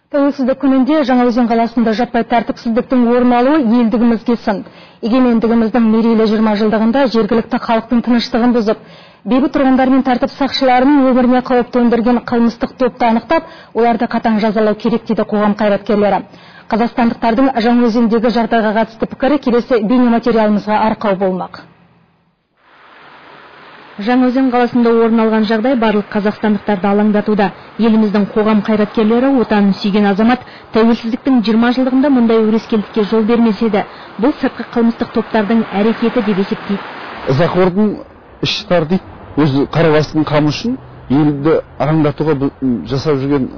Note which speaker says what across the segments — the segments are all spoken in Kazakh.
Speaker 1: Тәуелсіздік күнінде Жаңаөзен қаласында жаппай тәртіпсіздіктің орын алуы елдігімізге сын. Егемендігіміздің мерейлі 20 жылдығында жергілікті халықтың тыныштығын бұзып, бейбіт тұрғындар мен тәртіп сақшыларының өміріне қауіп төндірген қылмыстық топты анықтап, оларды қатаң жазалау керек дейді қоғам қайраткерлері. Қазақстандықтардың Жаңаөзендегі жағдайға қатысты пікірі келесі бейнематериалымызға арқау болмақ. Жаңаөзен қаласында орын алған жағдай барлық қазақстандықтарды алаңдатуда. Еліміздің қоғам қайраткерлері отанын сүйген азамат тәуелсіздіктің 20 жылдығында мұндай өрескелдікке жол бермес еді. Бұл сыртқы қылмыстық топтардың әрекеті деп есептейді.
Speaker 2: Ызақордың іштар дейді, өз қарабастың қамы үшін елді араңдатуға жасап жүрген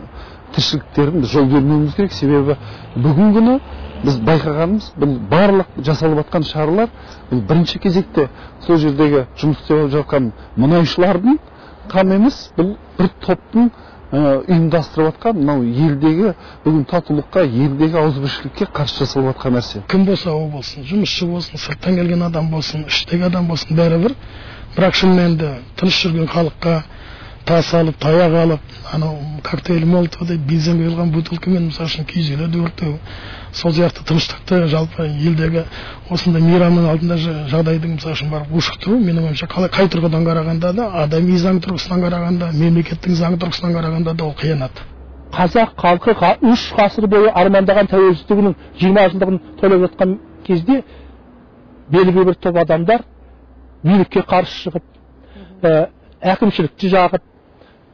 Speaker 2: тіршіліктерін жол бермеуіміз керек. Себебі бүгін күні біз байқағанымыз, бұл барлық жасалып жатқан шаралар бұл бірінші кезекте сол жердегі жұмыс істеп жатқан мұнайшылардың қамы емес, бұл бір топтың ұйымдастырып жатқан мынау елдегі бүгін татулыққа, елдегі ауызбіршілікке қарсы жасалып жатқан нәрсе.
Speaker 3: Кім болса ол болсын, жұмысшы болсын, сырттан келген адам болсын, іштегі адам болсын, бәрібір. Бірақ шынымен де тыныш жүрген халыққа тас алып, таяқ алып, анау коктейль молотов дейді, бензин құйылған бутылкамен мысалы үшін киіз үйлерді өртеу, сол сияқты тыныштықты жалпы елдегі осындай мейрамның алдында жағдайдың мысалы үшін барып ушықтыру, менің ойымша қай тұрғыдан қарағанда да, адами заң тұрғысынан қарағанда, мемлекеттің заң тұрғысынан қарағанда да ол қиянат.
Speaker 4: Қазақ халқы 3 ғасыр бойы армандаған тәуелсіздігінің 20 жылдығын тойлап жатқан кезде белгілі бір топ адамдар билікке қарсы шығып, әкімшілікті жағып,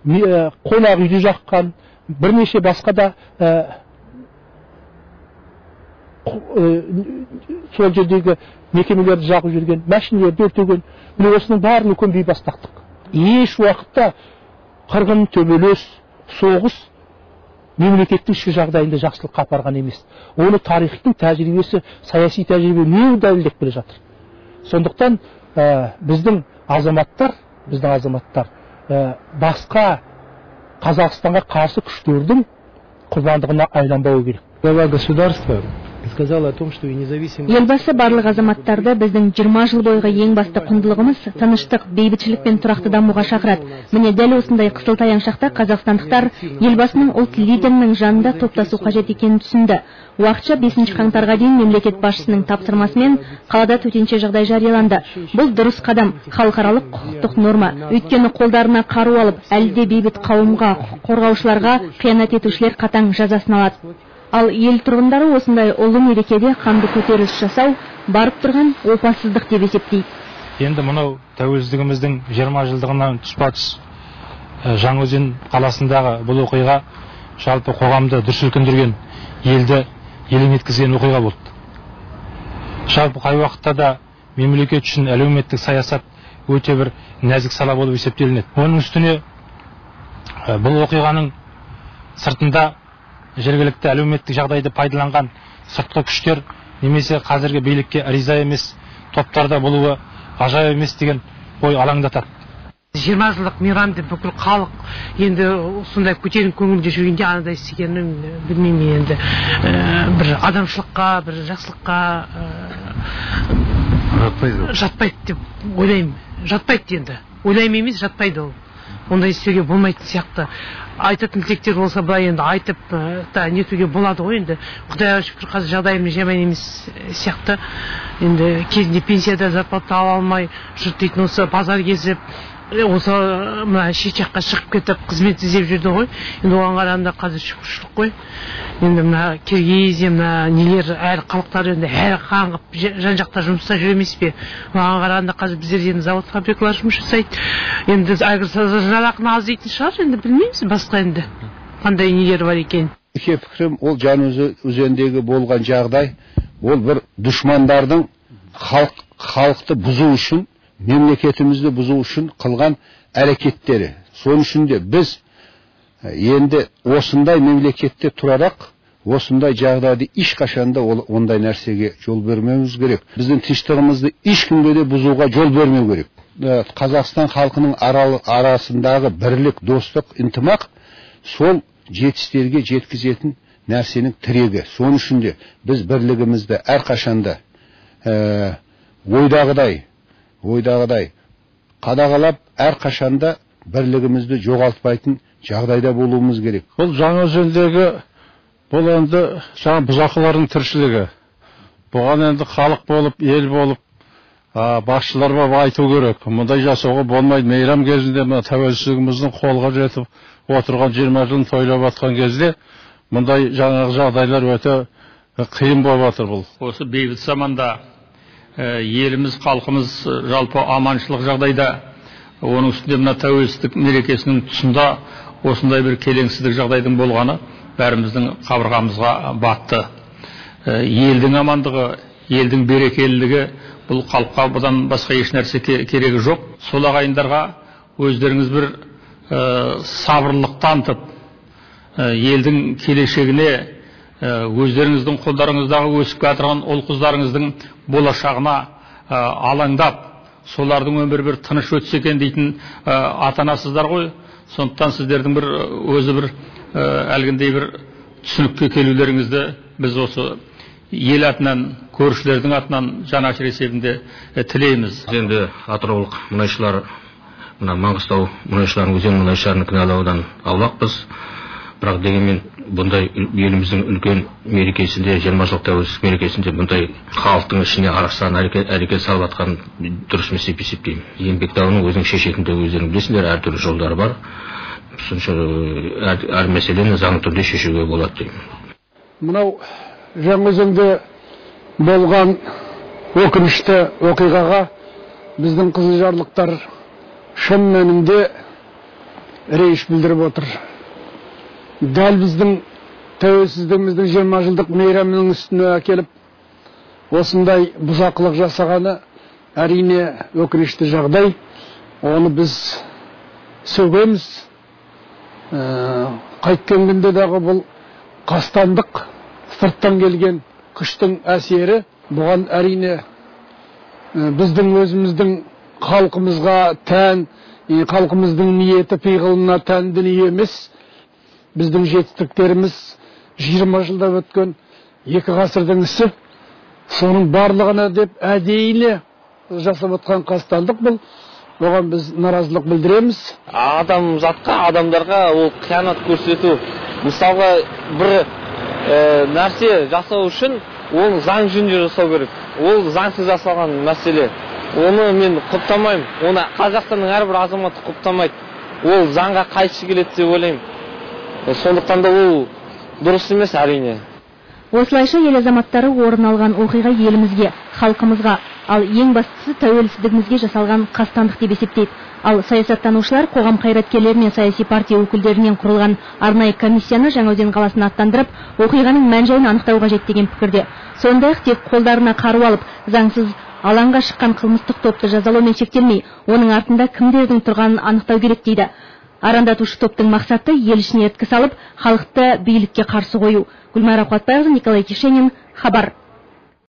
Speaker 4: қонақ үйді жаққан, бірнеше басқа да сол жердегі мекемелерді жағып жүрген, машиналарды өртеген, осының бәріне көнбей бастақтық. Еш уақытта қырғын, төбелес, соғыс мемлекеттің ішкі жағдайында жақсылыққа апарған емес. Оны тарихтың тәжірибесі, саяси тәжірибе не дәлелдеп келе жатыр. Сондықтан біздің азаматтар басқа Қазақстанға қарсы күштердің құрбандығына айланбауы керек.
Speaker 5: Глава государства сказала о том, что и независимо...
Speaker 1: Елбасы барлық азаматтарды біздің 20 жыл бойғы ең басты құндылығымыз тыныштық, бейбітшілік пен тұрақты дамуға шақырады. Міне дәл осындай қысылтаяң шақта қазақстандықтар елбасының ұлт лидерінің жанында топтасу қажет екенін түсінді. Уақытша 5 қаңтарға дейін мемлекет басшысының тапсырмасымен қалада төтенше жағдай жарияланды. Бұл дұрыс қадам, халықаралық құқықтық норма. Өйткені қолдарына қару алып, әлде бейбіт қауымға, құқық қорғаушыларға қиянат етушілер қатаң жазасын алады. Ал ел тұрғындары осындай ұлы мерекеде қанды көтеріліс жасау барып тұрған опасыздық деп есептейді.
Speaker 6: Енді мынау тәуелсіздігіміздің 20 жылдығынан тұспа-тұс Жаңаөзен қаласындағы бұл оқиға жалпы қоғамды дүр сілкіндірген, елді елең еткізген оқиға болды. Жалпы қай уақытта да мемлекет үшін әлеуметтік саясат өте бір нәзік сала болып есептелінеді. Оның үстіне бұл оқиғаның сыртында жергілікті әлеуметтік жағдайды пайдаланған сыртқы күштер немесе қазіргі билікке риза емес топтарда болуы ғажайып емес деген ой алаңдатады.
Speaker 7: 20 жылдық мейрамды бүкіл халық енді сондай көтеріңкі көңілде жүргенде анадай істегенін білмеймін, енді бір адамшылыққа, бір жақсылыққа жатпайды деп ойлаймын. Жатпайды енді. Ойлаймын емес, жатпайды ол. Ондай істеуге болмайтын сияқты. Айтатын тілектер болса былай енді айтып нетуге болады ғой енді. Құдайға шүкір қазір жағдайымыз жаман емес сияқты. Енді кезінде пенсияда зарплата ала алмай жұрт дейтін осы базар кезіп, осы мына шет жаққа шығып кетіп қызмет іздеп жүрді ғой. Енді оған қарағанда қазір шүкіршілік қой. Енді мына Киргизия, мына нелер әр халықтар енді әр қаңғып жан-жақта жұмыста жүр емес пе? Оған қарағанда қазір біздерде енді завод фабрикалар жұмыс жасайды. Енді жалақыны аз дейтін шығар, енді білмейміз басқа енді қандай нелер бар екен.
Speaker 8: Жеке пікірім, ол Жаңаөзендегі болған жағдай, ол бір дұшмандардың халықты бұзу үшін, мемлекетімізді бұзу үшін қылған әрекеттері. Соның үшін де біз енді осындай мемлекетте тұрарақ, осындай жағдайды ешқашанда ондай нәрсеге жол бермеуіміз керек. Біздің тыныштығымызды ешкімге де бұзуға жол бермеу керек. Қазақстан халқының арасындағы бірлік, достық, ынтымақ сол жетістіктерге жеткізетін нәрсенің тірегі. Соның үшін де біз бірлігімізді әрқашанда ойдағыдай қадағалап, әрқашанда бірлігімізді жоғалтпайтын жағдайда болуымыз керек.
Speaker 2: Бұл Жаңаөзендегі бұл енді жаңа бұзақылардың тіршілігі. Бұған енді халық болып, ел болып, басшылар болып айту керек. Мұндай жасауға болмайды. Мейрам кезінде тәуелсіздігіміздің қолға жетіп отырған 20 жылын тойлап атқан кезде мұндай жаңағы жағдайлар өте қиын болып жатыр бұл.
Speaker 9: Осы бейбіт заманда еліміз, халқымыз жалпы аманшылық жағдайда, оның үстінде мына тәуелсіздік мерекесінің тұсында осындай бір келеңсіздік жағдайдың болғаны бәріміздің қабырғамызға батты. Елдің амандығы, елдің берекелілігі бұл халыққа бұдан басқа еш нәрсе керегі жоқ. Сол ағайындарға өздеріңіз бір сабырлық танытып, елдің келешегіне, өздеріңіздің қолдарыңыздағы өсіп жатырған ұл қыздарыңыздың болашағына алаңдап, солардың өмірі бір тыныш өтсе екен дейтін ата-анасыздар ғой. Сондықтан сіздердің бір өзі бір әлгіндей бір түсінікке келулеріңізді біз осы ел атынан, көршілердің атынан жанашыр есебінде тілейміз.
Speaker 10: Енді атыраулық мұнайшылар, мына Маңғыстау мұнайшыларын өзен мұнайшыларын кінәлаудан аулақпыз. Бірақ дегенмен бұндай еліміздің үлкен мерекесінде, 20 жыл тәуелсіздік мерекесінде бұндай халықтың ішіне арастан әрекет салып жатқан дұрыс емес деп есептеймін. Еңбек дауының өзінің шешетінде өздерің білесіңдер, әртүрлі жолдары бар. Сонша әр мәселені заңды түрде шешуге болады деймін.
Speaker 3: Мынау Жаңаөзенде болған өкінішті оқиғаға біздің қызылжарлықтар шын мәнінде рейш білдіріп отыр. Дәл біздің тәуелсіздігіміздің 20 жылдық мейрамының үстіне әкеліп, осындай бұзақылық жасағаны әрине өкінішті жағдай. Оны біз сөгеміз. Қайткен күнде дағы бұл қастандық, сырттан келген күштің әсері. Бұған әрине біздің өзіміздің халқымызға тән, халқымыздың ниеті пиғылына тән дүние емес. Біздің жетістіктеріміз 20 жылда өткен 2 ғасырдың ісі. Соның барлығына деп әдейі жасап отқан қастандық бұл. Оған біз наразылық білдіреміз.
Speaker 11: Адамзатқа, адамдарға ол қиянат көрсету. Мысалға бір нәрсе жасау үшін оны заң жүзінде жасау керек. Ол заңсыз жасалған мәселе. Оны мен құптамаймын. Оны Қазақстанның әрбір азаматы құптамайды. Ол заңға қайшы келеді деп ойлаймын. Сондықтан да ол дұрыс емес әрине.
Speaker 1: Осылайша ел азаматтары орын алған оқиға елімізге, халқымызға, ал ең бастысы тәуелсіздігімізге жасалған қастандық деп есептейді. Ал саясаттанушылар қоғам қайраткерлері мен саяси партия өкілдерінен құрылған арнайы комиссияны Жаңаөзен қаласына аттандырып, оқиғаның мән-жайын анықтау қажет деген пікірде. Сондай-ақ тек қолдарына қару алып, заңсыз алаңға шыққан қылмыстық топты жазалаумен шектелмей, оның артында кімдердің тұрғанын анықтау керек дейді. Арандатушы топтың мақсаты ел ішіне еркі салып, халықты билікке қарсы қою. Гүлмайра Қуатбайқызы, Николай Тишенин, хабар.